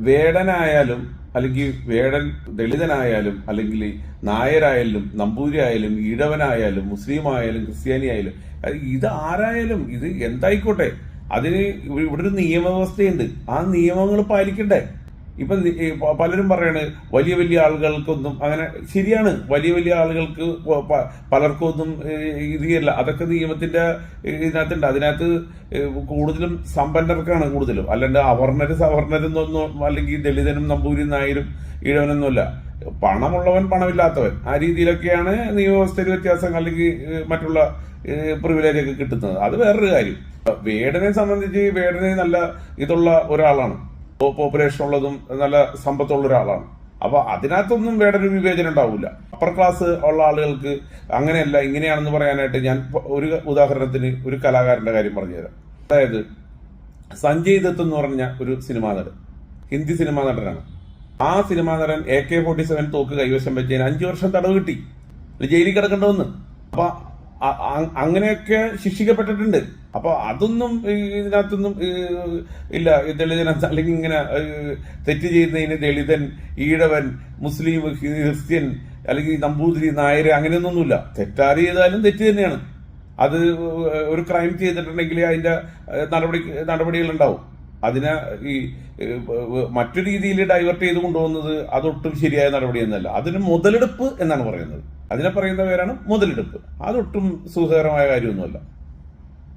വേടനായാലും അല്ലെങ്കിൽ വേടൻ ദളിതനായാലും അല്ലെങ്കിൽ നായരായാലും നമ്പൂരി ആയാലും ഈഴവനായാലും മുസ്ലിം ആയാലും ക്രിസ്ത്യാനി ആയാലും ഇത് ആരായാലും ഇത് എന്തായിക്കോട്ടെ, അതിന് ഇവിടെ ഒരു നിയമവ്യവസ്ഥയുണ്ട്. ആ നിയമങ്ങൾ പാലിക്കണ്ടേ? ഇപ്പൊ പലരും പറയാണ് വലിയ വലിയ ആളുകൾക്കൊന്നും അങ്ങനെ. ശരിയാണ്, വലിയ വലിയ ആളുകൾക്ക് പലർക്കൊന്നും ഇതില്ല. അതൊക്കെ നിയമത്തിന്റെ ഇതിനകത്തുണ്ട്. അതിനകത്ത് കൂടുതലും സമ്പന്നർക്കാണ് കൂടുതലും, അല്ലാണ്ട് സവർണരെന്നൊന്നും അല്ലെങ്കിൽ ദളിതനും നമ്പൂരിയും നായരും ഈഴവനൊന്നുമല്ല. പണമുള്ളവൻ പണമില്ലാത്തവൻ, ആ രീതിയിലൊക്കെയാണ് നിയമവ്യവസ്ഥയിൽ വ്യത്യാസം അല്ലെങ്കിൽ മറ്റുള്ള പ്രിവിലേജ് ഒക്കെ കിട്ടുന്നത്. അത് വേറൊരു കാര്യം. വേടനെ സംബന്ധിച്ച് വേടനെ നല്ല ഇതുള്ള ഒരാളാണ്, പോപ്പുലേഷൻ ഉള്ളതും നല്ല സമ്പത്തുള്ള ഒരാളാണ്. അപ്പൊ അതിനകത്തൊന്നും വേടൊരു വിവേചനം ഉണ്ടാവില്ല. അപ്പർ ക്ലാസ് ഉള്ള ആളുകൾക്ക് അങ്ങനെയല്ല ഇങ്ങനെയാണെന്ന് പറയാനായിട്ട് ഞാൻ ഒരു ഉദാഹരണത്തിന് ഒരു കലാകാരന്റെ കാര്യം പറഞ്ഞുതരാം. അതായത് സഞ്ജയ് ദത്ത് എന്ന് പറഞ്ഞ ഒരു സിനിമാ നടൻ, ഹിന്ദി സിനിമാ നടനാണ്. ആ സിനിമാ നടൻ AK-47 തോക്ക് കൈവശം വെച്ചതിന് 5 വർഷം തടവ് കിട്ടി, ജയിലിൽ കിടക്കേണ്ടി വന്ന്. അപ്പൊ അങ്ങനെയൊക്കെ ശിക്ഷിക്കപ്പെട്ടിട്ടുണ്ട്. അപ്പൊ അതൊന്നും ഇതിനകത്തൊന്നും ഇല്ല. ദളിതനകത്ത് അല്ലെങ്കിൽ ഇങ്ങനെ തെറ്റ് ചെയ്യുന്നതിന് ദളിതൻ, ഈഴവൻ, മുസ്ലിം, ക്രിസ്ത്യൻ അല്ലെങ്കിൽ നമ്പൂതിരി, നായര് അങ്ങനെയൊന്നുമില്ല. തെറ്റാര് ചെയ്താലും തെറ്റ് തന്നെയാണ്. അത് ഒരു ക്രൈം ചെയ്തിട്ടുണ്ടെങ്കിൽ അതിന്റെ നടപടികൾ ഉണ്ടാവും. അതിനെ ഈ മറ്റു രീതിയിൽ ഡൈവേർട്ട് ചെയ്ത് കൊണ്ടുപോകുന്നത് അതൊട്ടും ശരിയായ നടപടിയൊന്നുമല്ല. അതിന് മുതലെടുപ്പ് എന്നാണ് പറയുന്നത്. അതിനെ പറയുന്ന പേരാണ് മുതലെടുപ്പ്. അതൊട്ടും സുഖകരമായ കാര്യമൊന്നുമല്ല.